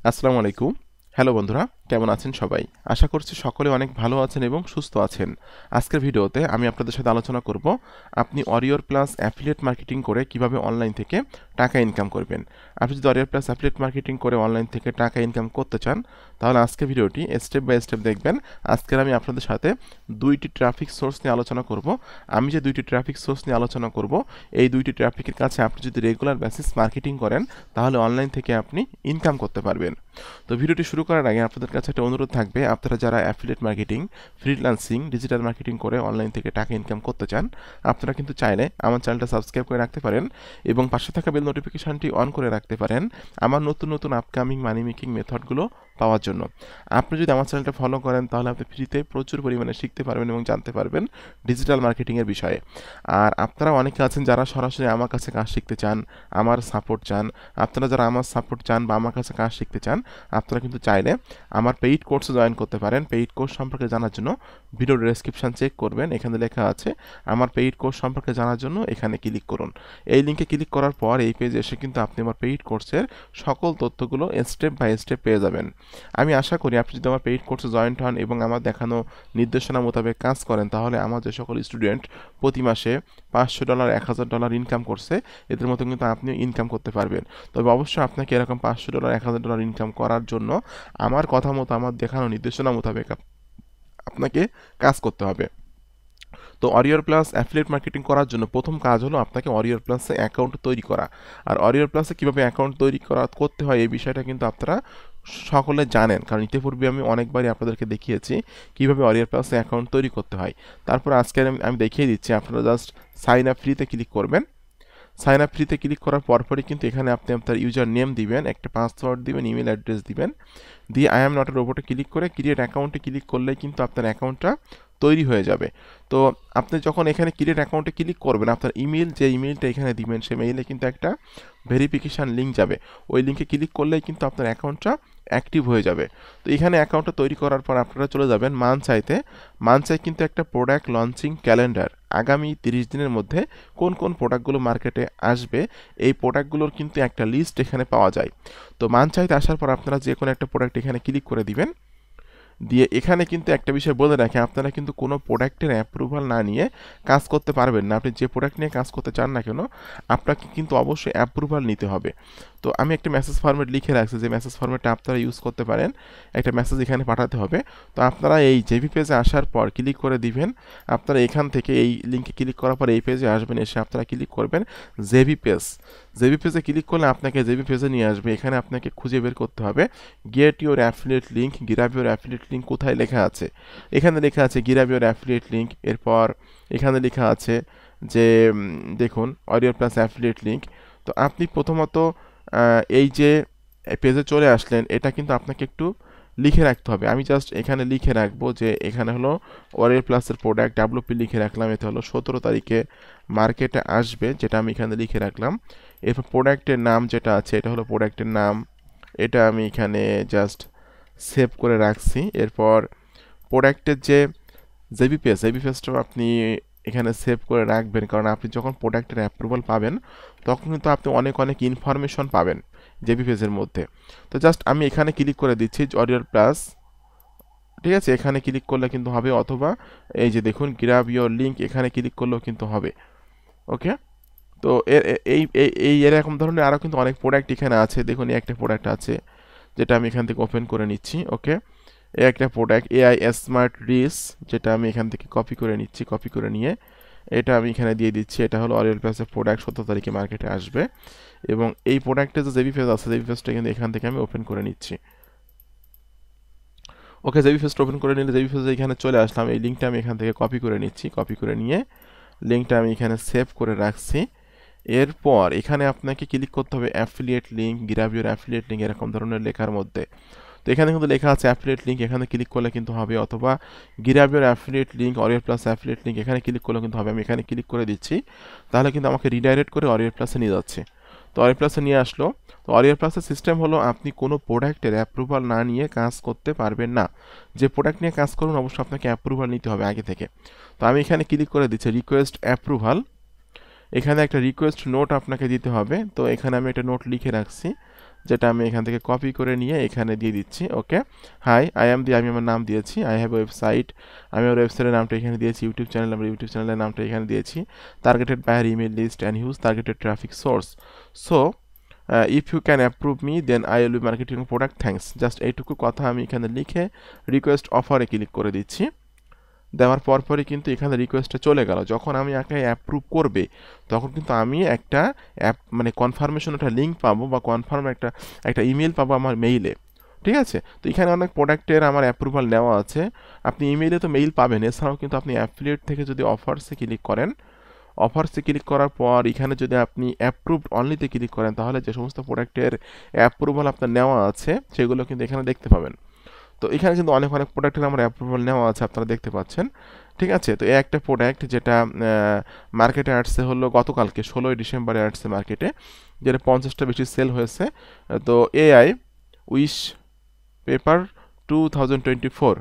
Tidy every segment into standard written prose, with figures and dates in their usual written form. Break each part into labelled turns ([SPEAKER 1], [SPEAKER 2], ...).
[SPEAKER 1] আসসালামু আলাইকুম। হ্যালো বন্ধুরা, কেমন আছেন সবাই? আশা করছি সকলে অনেক ভালো আছেন এবং সুস্থ আছেন। আজকের ভিডিওতে আমি আপনাদের সাথে আলোচনা করব আপনি অরিয়র প্লাস অ্যাফিলিয়েট মার্কেটিং করে কিভাবে অনলাইন থেকে টাকা ইনকাম করবেন। আপনি যদি অরিয়র প্লাস অ্যাফিলিয়েট মার্কেটিং করে অনলাইন থেকে টাকা ইনকাম করতে চান, তাহলে আজকের ভিডিওটি স্টেপ বাই স্টেপ দেখবেন। আজকের আমি আপনাদের সাথে দুইটি ট্রাফিক সোর্স নিয়ে আলোচনা করব। আমি যে দুইটি ট্রাফিক সোর্স নিয়ে আলোচনা করব, এই দুইটি ট্রাফিকের কাছে আপনি যদি রেগুলার বেসিস মার্কেটিং করেন, তাহলে অনলাইন থেকে আপনি ইনকাম করতে পারবেন। তো ভিডিওটি শুরু করার আগে আপনাদের কাছে একটা অনুরোধ থাকবে, আপনারা যারা affiliate marketing, freelancing, digital marketing করে অনলাইন থেকে টাকা ইনকাম করতে চান, আপনারা কিন্তু চাইলে আমার চ্যানেলটা সাবস্ক্রাইব করে রাখতে পারেন এবং পাশে থাকা বেল নোটিফিকেশনটি অন করে রাখতে পারেন আমার নতুন নতুন আপকামিং মানি মেকিং মেথডগুলো পাওয়ার জন্য। আপনি যদি আমার চ্যানেলটা ফলো করেন, তাহলে আপনি ফ্রিতে প্রচুর পরিমাণে শিখতে পারবেন এবং জানতে পারবেন ডিজিটাল মার্কেটিংয়ের বিষয়ে। আর আপনারা অনেকে আছেন যারা সরাসরি আমার কাছে কাজ শিখতে চান, আমার সাপোর্ট চান। আপনারা যারা আমার সাপোর্ট চান বা আমার কাছে কাজ শিখতে চান, আপনারা কিন্তু চাইলে আমার পেইড কোর্সে জয়েন করতে পারেন। পেইড কোর্স সম্পর্কে জানার জন্য ভিডিও ডেসক্রিপশন চেক করবেন, এখানে লেখা আছে আমার পেইড কোর্স সম্পর্কে জানার জন্য এখানে ক্লিক করুন। এই লিঙ্কে ক্লিক করার পর এই পেজে এসে কিন্তু আপনি আমার পেইড কোর্সের সকল তথ্যগুলো স্টেপ বাই স্টেপ পেয়ে যাবেন। আমি আশা করি আপনি যদি আমার পেইড কোর্সে জয়েন্ট হন এবং আমার দেখানো নির্দেশনা মোতাবেক কাজ করেন, তাহলে আমার যে সকল স্টুডেন্ট প্রতি মাসে $500, $1000 ইনকাম করছে, এদের মতো কিন্তু আপনিও ইনকাম করতে পারবেন। তবে অবশ্যই আপনাকে এরকম $500, $1000 ইনকাম করার জন্য আমার কথা মতো, আমার দেখানো নির্দেশনা মোতাবেক আপনাকে কাজ করতে হবে। তো অরিয়র প্লাস অ্যাফিলিয়েট মার্কেটিং করার জন্য প্রথম কাজ হলো আপনাকে অরিয়র প্লাসে অ্যাকাউন্ট তৈরি করা। আর অরিয়র প্লাসে কীভাবে অ্যাকাউন্ট তৈরি করতে হয়, এই বিষয়টা কিন্তু আপনারা সকলে জানেন, কারণ ইতিপূর্বে আমি অনেকবারই আপনাদেরকে দেখিয়েছি কীভাবে অরিয়র প্লাসে অ্যাকাউন্ট তৈরি করতে হয়। তারপর আজকে আমি দেখিয়ে দিচ্ছি। আপনারা জাস্ট সাইন আপ ফ্রিতে ক্লিক করবেন। সাইন আপ ফ্রিতে ক্লিক করার পরপরই কিন্তু এখানে আপনি আপনার ইউজার নেম দিবেন, একটা পাসওয়ার্ড দিবেন, ইমেল অ্যাড্রেস দিবেন, দিয়ে আই অ্যাম নট এ রোবটে ক্লিক করে ক্রিয়েট অ্যাকাউন্টে ক্লিক করলেই কিন্তু আপনার অ্যাকাউন্টটা তৈরি হয়ে যাবে। তো আপনি যখন এখানে ক্রিয়েট অ্যাকাউন্টে ক্লিক করবেন, আপনার ইমেল, যে ইমেলটা এখানে দিবেন, সেই মেইলে কিন্তু একটা ভেরিফিকেশান লিঙ্ক যাবে। ওই লিঙ্কে ক্লিক করলেই কিন্তু আপনার অ্যাকাউন্টটা অ্যাক্টিভ হয়ে যাবে। তো এখানে অ্যাকাউন্টটা তৈরি করার পর আপনারা চলে যাবেন মানচাইতে। মানচাই কিন্তু একটা প্রোডাক্ট লঞ্চিং ক্যালেন্ডার। আগামী 30 দিনের মধ্যে কোন কোন প্রোডাক্টগুলো মার্কেটে আসবে, এই প্রোডাক্টগুলোর কিন্তু একটা লিস্ট এখানে পাওয়া যায়। তো মানচাইতে আসার পর আপনারা যে কোনো একটা প্রোডাক্ট এখানে ক্লিক করে দিবেন। দিয়ে এখানে কিন্তু একটা বিষয় বলে রাখে, আপনারা কিন্তু কোনো প্রোডাক্টের অ্যাপ্রুভাল না নিয়ে কাজ করতে পারবেন না। আপনি যে প্রোডাক্ট নিয়ে কাজ করতে চান না কেন, আপনাকে কিন্তু অবশ্যই অ্যাপ্রুভাল নিতে হবে। তো আমি একটা মেসেজ ফরম্যাট লিখে রাখছি, যে মেসেজ ফরম্যাটটা আপনারা ইউজ করতে পারেন। একটা মেসেজ এখানে পাঠাতে হবে। তো আপনারা এই জেবি পেজে আসার পর ক্লিক করে দিবেন। আপনারা এখান থেকে এই লিঙ্কে ক্লিক করার পর এই পেজে আসবেন, এসে আপনারা ক্লিক করবেন জেবি পেজ। জেবি পেজে ক্লিক করলে আপনাকে জেবি পেজে নিয়ে আসবে। এখানে আপনাকে খুঁজে বের করতে হবে get your affiliate link, grab your affiliate link কোথায় লেখা আছে। এখানে লেখা আছে গ্র্যাব ইউর অ্যাফিলিয়েট লিঙ্ক। এরপর এখানে লেখা আছে যে দেখুন অরিয়র প্লাস অ্যাফিলিয়েট লিঙ্ক। তো আপনি প্রথমত এই যে পেজে চলে আসলেন, এটা কিন্তু আপনাকে একটু লিখে রাখতে হবে। আমি জাস্ট এখানে লিখে রাখবো যে এখানে হলো অরিয়র প্লাসের প্রোডাক্ট ডাব্লুপি লিখে রাখলাম। এটা হলো 17 তারিখে মার্কেটে আসবে, যেটা আমি এখানে লিখে রাখলাম। এরপর প্রোডাক্টের নাম যেটা আছে, এটা হলো প্রোডাক্টের নাম, এটা আমি এখানে জাস্ট সেভ করে রাখছি। এরপর প্রোডাক্টের যে জেবি পেজটাও আপনি এখানে সেভ করে রাখবেন, কারণ আপনি যখন প্রোডাক্টের অ্যাপ্রুভাল পাবেন, তখন কিন্তু আপনি অনেক অনেক ইনফরমেশন পাবেন জেবি পেজের মধ্যে। তো জাস্ট আমি এখানে ক্লিক করে দিচ্ছি অরিয়র প্লাস, ঠিক আছে। এখানে ক্লিক করলে কিন্তু হবে, অথবা এই যে দেখুন গ্র্যাব ইওর লিঙ্ক, এখানে ক্লিক করলেও কিন্তু হবে। ওকে। তো এই এরকম ধরনের আরও কিন্তু অনেক প্রোডাক্ট এখানে আছে। দেখুন এই একটা প্রোডাক্ট আছে, যেটা আমি এখান থেকে ওপেন করে নিচ্ছি। ওকে। এই একটা প্রোডাক্ট এআই স্মার্ট রিস, যেটা আমি এখান থেকে কপি করে নিচ্ছি। কপি করে নিয়ে এটা আমি এখানে দিয়ে দিচ্ছি। এটা হলো অরিয়র প্লাসের প্রোডাক্ট, 17 তারিখে মার্কেটে আসবে। এবং এই প্রোডাক্টের যে জেবি পেজ আছে, জেবি পেজটা কিন্তু এখান থেকে আমি ওপেন করে নিচ্ছি। ওকে, জেবি পেজটা ওপেন করে নিলে জেবি পেজে এখানে চলে আসলাম। এই লিঙ্কটা আমি এখান থেকে কপি করে নিচ্ছি। কপি করে নিয়ে লিঙ্কটা আমি এখানে সেভ করে রাখছি। এরপর এখানে আপনাকে ক্লিক করতে হবে affiliate link, grab your affiliate link, এরকম ধরনের লেখার মধ্যে। তো এখানে কিন্তু লেখা আছে অ্যাফিলিয়েট লিঙ্ক, এখানে ক্লিক করলে কিন্তু হবে, অথবা grab your affiliate link, অরিয়র plus affiliate link, এখানে ক্লিক করলে কিন্তু হবে। আমি এখানে ক্লিক করে দিচ্ছি, তাহলে কিন্তু আমাকে রিডাইরেক্ট করে অরিয়র প্লাসে নিয়ে যাচ্ছে। তো অরিয়র প্লাসে নিয়ে আসলো। তো অরিয়র প্লাসের সিস্টেম হলো আপনি কোনো প্রোডাক্টের অ্যাপ্রুভাল না নিয়ে কাজ করতে পারবেন না। যে প্রোডাক্ট নিয়ে কাজ করুন, অবশ্যই আপনাকে অ্যাপ্রুভাল নিতে হবে আগে থেকে। তো আমি এখানে ক্লিক করে দিচ্ছি রিকোয়েস্ট অ্যাপ্রুভাল। এখানে একটা রিকোয়েস্ট নোট আপনাকে দিতে হবে। তো এখানে আমি একটা নোট লিখে রাখছি, যেটা আমি এখান থেকে কপি করে নিয়ে এখানে দিয়ে দিচ্ছি। ওকে, হাই আমি আমার নাম দিয়েছি, আই হ্যাভ ওয়েবসাইট, আমি আমার ওয়েবসাইটের নামটা এখানে দিয়েছি, ইউটিউব চ্যানেল, আমার ইউটিউব চ্যানেলের নামটা এখানে দিয়েছি, targeted buyer email list and huge targeted traffic source. So if you can approve me then I will be marketing product, thanks. জাস্ট এইটুকু কথা আমি এখানে লিখে রিকোয়েস্ট অফারে ক্লিক করে দিচ্ছি। দেওয়ার পরপরই কিন্তু এখানে রিকোয়েস্টটা চলে গেল। যখন আমি একে অ্যাপ্রুভ করবে তখন কিন্তু আমি একটা মানে কনফার্মেশন একটা লিঙ্ক পাবো বা কনফার্ম একটা ইমেল পাবো আমার মেইলে। ঠিক আছে, তো এখানে অনেক প্রোডাক্টের আমার অ্যাপ্রুভাল নেওয়া আছে। আপনি ইমেইলে তো মেইল পাবেন, এছাড়াও কিন্তু আপনি অ্যাফিলিয়েট থেকে যদি অফার্সে ক্লিক করেন, অফার্সে ক্লিক করার পর এখানে যদি আপনি অ্যাপ্রুভড অনলিতে ক্লিক করেন তাহলে যে সমস্ত প্রোডাক্টের অ্যাপ্রুভাল আপনার নেওয়া আছে সেগুলো কিন্তু এখানে দেখতে পাবেন। তো এখানে কিন্তু অনেক প্রোডাক্টের আমার অ্যাপ্রুভাল নেওয়া আছে, আপনারা দেখতে পাচ্ছেন। ঠিক আছে, তো এই একটা প্রোডাক্ট যেটা মার্কেটে আসছে হলো গতকালকে 16ই ডিসেম্বরে আসছে মার্কেটে, যেটা 50টা বেশি সেল হয়েছে। তো এআই উইশ পেপার 2024,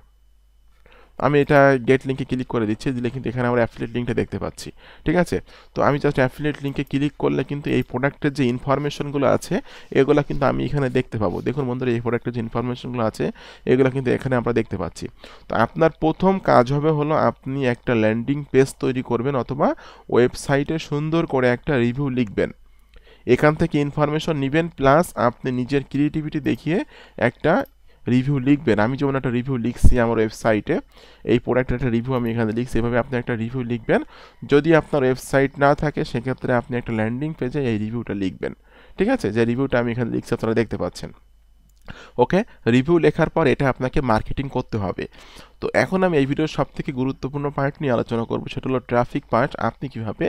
[SPEAKER 1] আমি এটা গেট লিঙ্কে ক্লিক করে দিচ্ছি, দিলে কিন্তু এখানে আমরা অ্যাফিলিয়েট লিঙ্কটা দেখতে পাচ্ছি। ঠিক আছে, তো আমি জাস্ট অ্যাফিলিয়েট লিঙ্কে ক্লিক করলে কিন্তু এই প্রোডাক্টের যে ইনফরমেশনগুলো আছে এগুলো কিন্তু আমি এখানে দেখতে পাবো। দেখুন বন্ধুরা, এই প্রোডাক্টের যে ইনফরমেশনগুলো আছে এগুলো কিন্তু এখানে আমরা দেখতে পাচ্ছি। তো আপনার প্রথম কাজ হবে হলো আপনি একটা ল্যান্ডিং পেজ তৈরি করবেন অথবা ওয়েবসাইটে সুন্দর করে একটা রিভিউ লিখবেন। এখান থেকে ইনফরমেশন নেবেন, প্লাস আপনি নিজের ক্রিয়েটিভিটি দেখিয়ে একটা রিভিউ লিখবেন। আমি যেমন একটা রিভিউ লিখছি আমার ওয়েবসাইটে, এই প্রোডাক্টের একটা রিভিউ আমি এখানে লিখছি, এভাবে আপনি একটা রিভিউ লিখবেন। যদি আপনার ওয়েবসাইট না থাকে সেক্ষেত্রে আপনি একটা ল্যান্ডিং পেজে এই রিভিউটা লিখবেন। ঠিক আছে, যে রিভিউটা আমি এখানে লিখছি আপনারা দেখতে পাচ্ছেন। ওকে, রিভিউ লেখার পর এটা আপনাকে মার্কেটিং করতে হবে। তো এখন আমি এই ভিডিওর সবথেকে গুরুত্বপূর্ণ পার্ট নিয়ে আলোচনা করব, সেটা হলো ট্রাফিক পার্ট। আপনি কিভাবে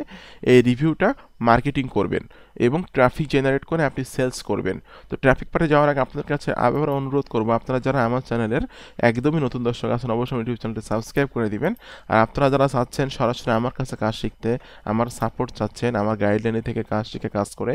[SPEAKER 1] এই রিভিউটা মার্কেটিং করবেন এবং ট্রাফিক জেনারেট করে আপনি সেলস করবেন। তো ট্রাফিক পার্টে যাওয়ার আগে আপনাদের কাছে আবার অনুরোধ করব, আপনারা যারা আমার চ্যানেলের একদমই নতুন দর্শক আছেন অবশ্যই ইউটিউব চ্যানেলটি সাবস্ক্রাইব করে দিবেন। আর আপনারা যারা চাচ্ছেন সরাসরি আমার কাছে কাজ শিখতে, আমার সাপোর্ট চাচ্ছেন, আমার গাইডলাইনে থেকে কাজ শিখে কাজ করে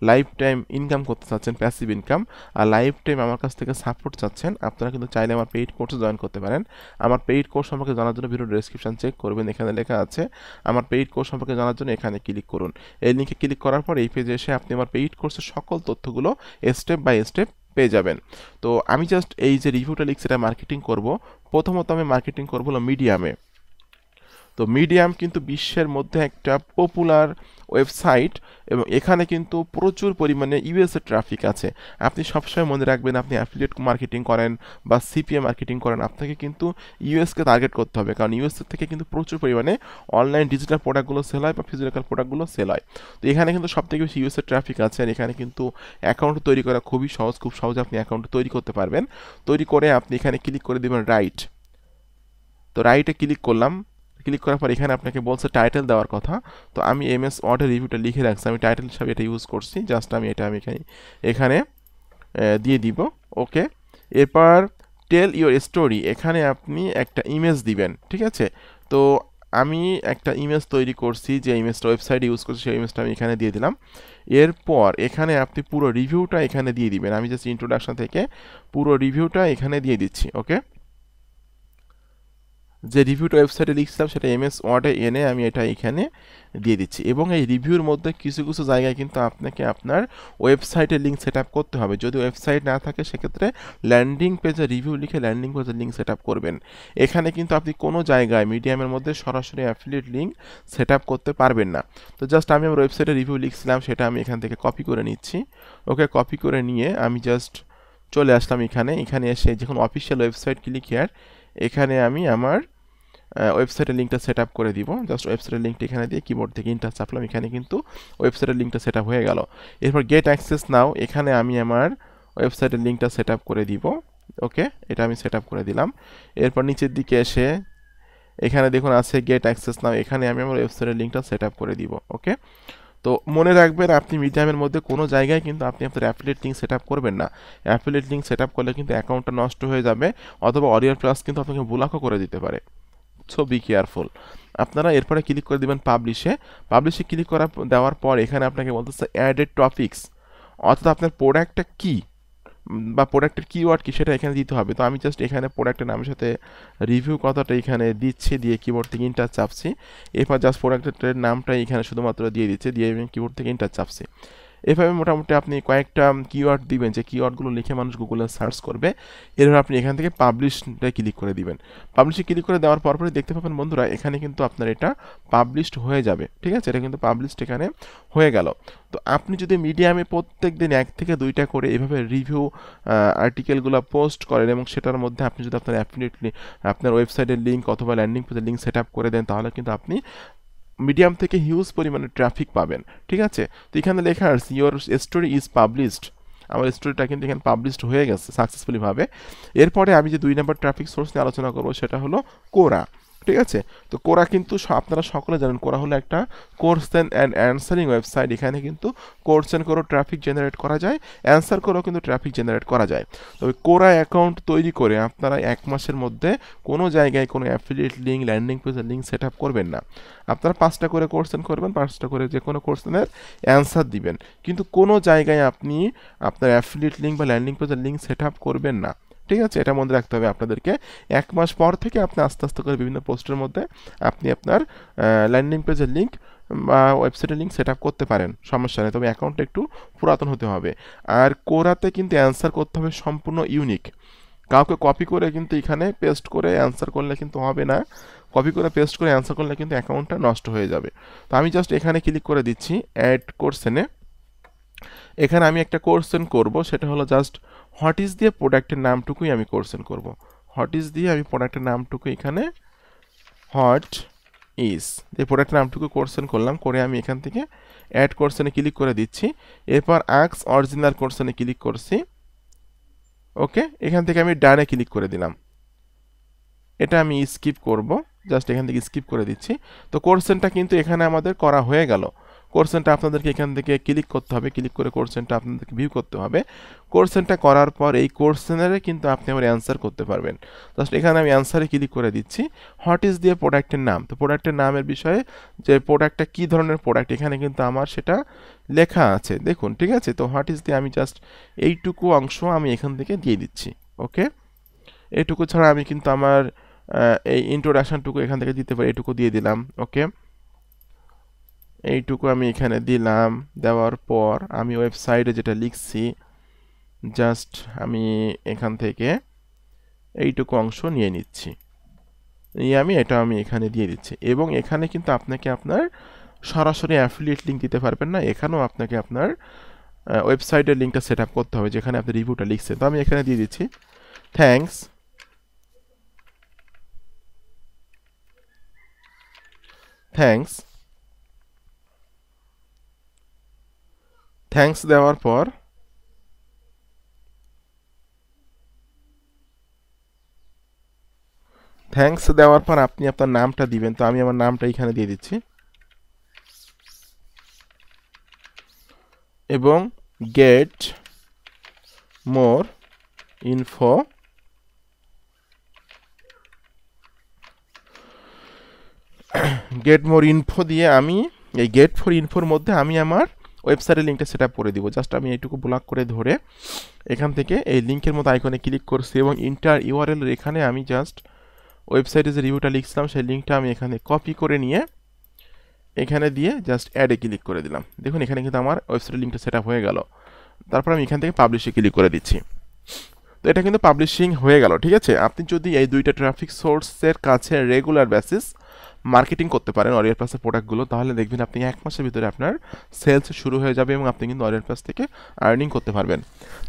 [SPEAKER 1] লাইফ টাইম ইনকাম করতে চাচ্ছেন, প্যাসিভ ইনকাম, আর লাইফ টাইম আমার কাছ থেকে সাপোর্ট চাচ্ছেন, আপনারা কিন্তু চাইলে আমার পেইড কোর্সে জয়েন করতে পারেন। আমার পেইড কোর্স সম্পর্কে জানার জন্য ভিডিও ডেসক্রিপশন চেক করবেন, এখানে লেখা আছে। আমার পেইড কোর্স সম্পর্কে জানার জন্য এখানে ক্লিক করুন। এই লিঙ্কে ক্লিক করার পর এই পেজে এসে আপনি আমার পেইড কোর্সের সকল তথ্যগুলো স্টেপ বাই স্টেপ পেয়ে যাবেন। তো আমি জাস্ট এই যে রিভিউটা লিখছি এটা মার্কেটিং করব। প্রথমত আমি মার্কেটিং করবো হলো মিডিয়ামে। তো মিডিয়াম কিন্তু বিশ্বের মধ্যে একটা পপুলার ওয়েবসাইট এবং এখানে কিন্তু প্রচুর পরিমাণে ইউএসএ ট্রাফিক আছে। আপনি সবসময় মনে রাখবেন, আপনি অ্যাফিলিয়েট মার্কেটিং করেন বা সিপিএ মার্কেটিং করেন, আপনাকে কিন্তু ইউএসকে টার্গেট করতে হবে, কারণ ইউএসএ থেকে কিন্তু প্রচুর পরিমাণে অনলাইন ডিজিটাল প্রোডাক্টগুলো সেল হয় বা ফিজিক্যাল প্রোডাক্টগুলো সেল হয়। তো এখানে কিন্তু সবথেকে বেশি ইউএসএ ট্রাফিক আছে, আর এখানে কিন্তু অ্যাকাউন্ট তৈরি করা খুবই সহজ, খুব সহজে আপনি অ্যাকাউন্ট তৈরি করতে পারবেন। তৈরি করে আপনি এখানে ক্লিক করে দেবেন রাইট। তো রাইটে ক্লিক করলাম, ক্লিক করার পর এখানে আপনাকে বলছে টাইটেল দেওয়ার কথা। তো আমি এমএস ওয়ার্ডের রিভিউটা লিখে রাখছি, আমি টাইটেল হিসাবে এটা ইউজ করছি। জাস্ট আমি এখানে দিয়ে দিব। ওকে, এরপর টেল ইউর স্টোরি, এখানে আপনি একটা ইমেজ দিবেন। ঠিক আছে, তো আমি একটা ইমেজ তৈরি করছি, যে ইমেজটা ওয়েবসাইটে ইউজ করছি সেই ইমেজটা আমি এখানে দিয়ে দিলাম। এরপর এখানে আপনি পুরো রিভিউটা এখানে দিয়ে দিবেন। আমি জাস্ট ইন্ট্রোডাকশন থেকে পুরো রিভিউটা এখানে দিয়ে দিচ্ছি। ওকে, যে রিভিউটা ওয়েবসাইটে লিখছিলাম সেটা এমএস ওয়ার্ডে এনে আমি এটা এখানে দিয়ে দিচ্ছি। এবং এই রিভিউর মধ্যে কিছু কিছু জায়গায় কিন্তু আপনাকে আপনার ওয়েবসাইটের লিঙ্ক সেট আপ করতে হবে। যদি ওয়েবসাইট না থাকে সেক্ষেত্রে ল্যান্ডিং পেজে রিভিউ লিখে ল্যান্ডিং পেজে লিঙ্ক সেট আপ করবেন। এখানে কিন্তু আপনি কোনো জায়গায় মিডিয়ামের মধ্যে সরাসরি অ্যাফিলিয়েট লিঙ্ক সেট আপ করতে পারবেন না। তো জাস্ট আমি আমার ওয়েবসাইটে রিভিউ লিখছিলাম সেটা আমি এখান থেকে কপি করে নিচ্ছি। ওকে, কপি করে নিয়ে আমি জাস্ট চলে আসলাম এখানে এসে যখন অফিসিয়াল ওয়েবসাইট ক্লিক হিয়ার, এখানে আমি আমার ওয়েবসাইটের লিঙ্কটা সেট আপ করে দিব। জাস্ট ওয়েবসাইটের লিঙ্কটা এখানে দিয়ে কিবোর্ড থেকে ইন্টার চাপলাম, এখানে কিন্তু ওয়েবসাইটের লিঙ্কটা সেট আপ হয়ে গেল। এরপর গেট অ্যাক্সেস নাও, এখানে আমি আমার ওয়েবসাইটের লিঙ্কটা সেট আপ করে দিব। ওকে, এটা আমি সেট আপ করে দিলাম। এরপর নিচের দিকে এসে এখানে দেখুন আছে গেট অ্যাক্সেস নাও, এখানে আমি আমার ওয়েবসাইটের লিঙ্কটা সেট আপ করে দিব। ওকে, তো মনে রাখবেন আপনি মিডিয়ামের মধ্যে কোনো জায়গায় কিন্তু আপনি আপনার অ্যাফিলিয়েট লিঙ্ক সেট আপ করবেন না। অ্যাফিলিয়েট লিঙ্ক সেট আপ করলে কিন্তু অ্যাকাউন্টটা নষ্ট হয়ে যাবে, অথবা অরিয়ার প্লাস কিন্তু আপনাকে ব্লকও করে দিতে পারে। So be careful. আপনারা এরপরে ক্লিক করে দেবেন পাবলিশে ক্লিক দেওয়ার পর এখানে আপনাকে বলতেছে অ্যাডেড টপিক্স, অর্থাৎ আপনার প্রোডাক্টটা কী বা প্রোডাক্টের কিওয়ার্ড কী সেটা এখানে দিতে হবে। তো আমি জাস্ট এখানে প্রোডাক্টের নামের সাথে রিভিউ কথাটা এখানে দিচ্ছি, দিয়ে কিবোর্ড থেকে ইন্টার চাপছি। এরপর জাস্ট প্রোডাক্টের নামটা এখানে শুধুমাত্র দিয়ে দিচ্ছে, দিয়ে আমি কিবোর্ড থেকে ইন্টার চাপছি। এভাবে মোটামুটি আপনি কয়েকটা কিওয়ার্ড দিবেন, যে কিওয়ার্ডগুলো লিখে মানুষ গুগলে সার্চ করবে। এরপর আপনি এখান থেকে পাবলিশে ক্লিক করে দিবেন। পাবলিশে ক্লিক করে দেওয়ার পরপরই দেখতে পাবেন বন্ধুরা, এখানে কিন্তু আপনার এটা পাবলিশড হয়ে যাবে। ঠিক আছে, এটা কিন্তু পাবলিশড এখানে হয়ে গেল। তো আপনি যদি মিডিয়ামে প্রত্যেক দিন 1 থেকে 2টা করে এভাবে রিভিউ আর্টিকেলগুলো পোস্ট করেন, এবং সেটার মধ্যে আপনি যদি আপনার অ্যাফিলিয়েটলি আপনার ওয়েবসাইটের লিঙ্ক অথবা ল্যান্ডিং পেজের লিঙ্ক সেট আপ করে দেন, তাহলে কিন্তু আপনি মিডিয়াম থেকে হিউজ পরিমাণে ট্রাফিক পাবেন। ঠিক আছে, তো এখানে লেখা আছে ইওর স্টোরি ইজ পাবলিশড। আমার স্টোরিটা কিন্তু এখানে পাবলিশড হয়ে গেছে সাকসেসফুলি ভাবে। এরপরে আমি যে 2 নম্বর ট্রাফিক সোর্স নিয়ে আলোচনা করবো সেটা হলো কোরা। ঠিক আছে, তো কোরা কিন্তু আপনারা সকলে জানেন, কোরা হলো একটা কোয়েশ্চেন অ্যান্ড অ্যান্সারিং ওয়েবসাইট। এখানে কিন্তু কোয়েশ্চেন করেও ট্রাফিক জেনারেট করা যায়, অ্যান্সার করেও কিন্তু ট্রাফিক জেনারেট করা যায়। তবে কোরা অ্যাকাউন্ট তৈরি করে আপনারা 1 মাসের মধ্যে কোনো জায়গায় কোনো অ্যাফিলিয়েট লিঙ্ক, ল্যান্ডিং পেজের লিঙ্ক সেট আপ করবেন না। আপনারা 5টা করে কোয়েশ্চেন করবেন, 5টা করে যে কোনো কোয়েশ্চেনের অ্যান্সার দিবেন, কিন্তু কোনো জায়গায় আপনি আপনার অ্যাফিলিয়েট লিঙ্ক বা ল্যান্ডিং পেজের লিঙ্ক সেট আপ করবেন না। ঠিক আছে, এটা মনে রাখতে হবে আপনাদেরকে। 1 মাস পর থেকে আপনি আস্তে আস্তে করে বিভিন্ন পোস্টের মধ্যে আপনি আপনার ল্যান্ডিং পেজের লিঙ্ক বা ওয়েবসাইটের লিঙ্ক সেট আপ করতে পারেন, সমস্যা নেই। তবে অ্যাকাউন্টটা একটু পুরাতন হতে হবে। আর কোরাতে কিন্তু অ্যান্সার করতে হবে সম্পূর্ণ ইউনিক। কাউকে কপি করে কিন্তু এখানে পেস্ট করে অ্যান্সার করলে কিন্তু হবে না। কপি করে পেস্ট করে অ্যান্সার করলে কিন্তু অ্যাকাউন্টটা নষ্ট হয়ে যাবে। তো আমি জাস্ট এখানে ক্লিক করে দিচ্ছি অ্যাড কোশ্চেনে। এখানে আমি একটা কোশ্চেন করব, সেটা হলো জাস্ট হোয়াট ইজ দিয়ে প্রোডাক্টের নামটুকুই আমি কোশ্চেন করব। হোয়াট ইজ দিয়ে আমি প্রোডাক্টের নামটুকু এখানে হোয়াট ইজ যে প্রোডাক্টের নামটুকু কোশ্চেন করলাম, করে আমি এখান থেকে অ্যাড কোশ্চেনে ক্লিক করে দিচ্ছি। এরপর আস্ক অরিজিনাল কোশ্চেনে ক্লিক করছি। ওকে, এখান থেকে আমি ডানে ক্লিক করে দিলাম। এটা আমি স্কিপ করব, জাস্ট এখান থেকে স্কিপ করে দিচ্ছি। তো কোশ্চেনটা কিন্তু এখানে আমাদের করা হয়ে গেল। কোশ্চেনটা আপনাদেরকে এখান থেকে ক্লিক করতে হবে, ক্লিক করে কোশ্চেনটা আপনাদেরকে ভিউ করতে হবে। কোশ্চেনটা করার পর এই কোশ্চেনারে কিন্তু আপনি আবার অ্যান্সার করতে পারবেন। জাস্ট এখানে আমি অ্যান্সারে ক্লিক করে দিচ্ছি। হোয়াট ইজ দিয়ে প্রোডাক্টের নাম, তো প্রোডাক্টের নামের বিষয়ে যে প্রোডাক্টটা কী ধরনের প্রোডাক্ট এখানে কিন্তু আমার সেটা লেখা আছে, দেখুন। ঠিক আছে, তো হোয়াট ইজ দিয়ে আমি জাস্ট এইটুকু অংশ আমি এখান থেকে দিয়ে দিচ্ছি। ওকে, এইটুকু ছাড়া আমি কিন্তু আমার এই ইন্ট্রোডাকশনটুকু এখান থেকে দিতে পারি, এইটুকু দিয়ে দিলাম। ওকে, এইটুকু আমি এখানে দিলাম। দেওয়ার পর আমি ওয়েবসাইটে যেটা লিখছি জাস্ট আমি এখান থেকে এইটুকু অংশ নিয়ে নিচ্ছি, নিয়ে আমি এখানে দিয়ে দিচ্ছি। এবং এখানে কিন্তু আপনাকে আপনার সরাসরি অ্যাফিলিয়েট লিঙ্ক দিতে পারবেন না, এখানেও আপনাকে আপনার ওয়েবসাইটের লিঙ্কটা সেট আপ করতে হবে যেখানে আপনি রিভিউটা লিখছেন। তো আমি এখানে দিয়ে দিচ্ছি থ্যাঙ্কস থ্যাঙ্কস দেওয়ার পর আপনি আপনার নামটা দিবেন। তো আমি আমার নামটা এখানে দিয়ে দিচ্ছি, এবং গেট মোর ইনফো দিয়ে আমি এই গেট ফর ইনফোর মধ্যে আমি আমার ওয়েবসাইটের লিঙ্কটা সেট আপ করে দিব। জাস্ট আমি এইটুকু ব্লক করে ধরে এখান থেকে এই লিঙ্কের মতো আইকনে ক্লিক করছি, এবং ইন্টার ইউআরএল এখানে আমি জাস্ট ওয়েবসাইটে যে রিভিউটা লিখছিলাম সেই লিঙ্কটা আমি এখানে কপি করে নিয়ে এখানে দিয়ে জাস্ট অ্যাডে ক্লিক করে দিলাম। দেখুন এখানে কিন্তু আমার ওয়েবসাইটের লিঙ্কটা সেট আপ হয়ে গেল। তারপর আমি এখান থেকে পাবলিশে ক্লিক করে দিচ্ছি। তো এটা কিন্তু পাবলিশিং হয়ে গেল। ঠিক আছে, আপনি যদি এই 2টা ট্রাফিক সোর্সের কাছে রেগুলার বেসিস মার্কেটিং করতে পারেন অরিয়ার প্লাসের প্রোডাক্টগুলো, তাহলে দেখবেন আপনি 1 মাসের ভিতরে আপনার সেলস শুরু হয়ে যাবে, এবং আপনি কিন্তু অরিয়ার প্লাস থেকে আর্নিং করতে পারবেন।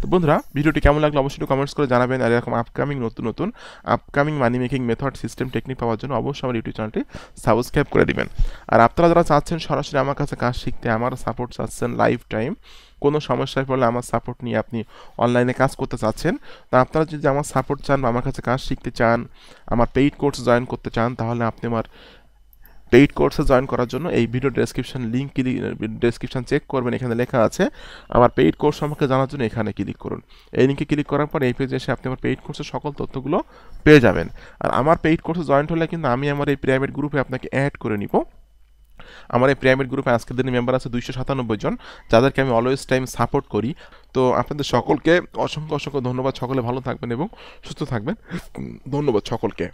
[SPEAKER 1] তো বন্ধুরা, ভিডিওটি কেমন লাগলো অবশ্যই কমেন্টস করে জানাবেন। আর এরকম upcoming money making method, system, technique পাওয়ার জন্য অবশ্যই আমার ইউটিউব চ্যানেলটি সাবস্ক্রাইব করে দিবেন। আর আপনারা যারা চাচ্ছেন সরাসরি আমার কাছে কাজ শিখতে, আমার সাপোর্ট চাচ্ছেন লাইফ টাইম, কোনো সমস্যায় পড়লে আমার সাপোর্ট নিয়ে আপনি অনলাইনে কাজ করতে চাচ্ছেন, তা আপনারা যদি আমার সাপোর্ট চান বা আমার কাছে কাজ শিখতে চান, আমার পেইড কোর্স জয়েন করতে চান, তাহলে আপনি আমার পেইড কোর্সে জয়েন করার জন্য এই ভিডিও ডেসক্রিপশন চেক করবেন, এখানে লেখা আছে। আমার পেইড কোর্স সম্পর্কে জানার জন্য এখানে ক্লিক করুন। এই লিঙ্কে ক্লিক করার পর এই পেজে এসে আপনি আমার পেইড কোর্সের সকল তথ্যগুলো পেয়ে যাবেন। আর আমার পেইড কোর্সে জয়েন হলে কিন্তু আমি আমার এই প্রাইভেট গ্রুপে আপনাকে অ্যাড করে নিব। আমার এই প্রাইভেট গ্রুপে আজকের দিনে মেম্বার আছে 297 জন, যাদেরকে আমি অলওয়েজ টাইম সাপোর্ট করি। তো আপনাদের সকলকে অসংখ্য ধন্যবাদ। সকলে ভালো থাকবেন এবং সুস্থ থাকবেন। ধন্যবাদ সকলকে।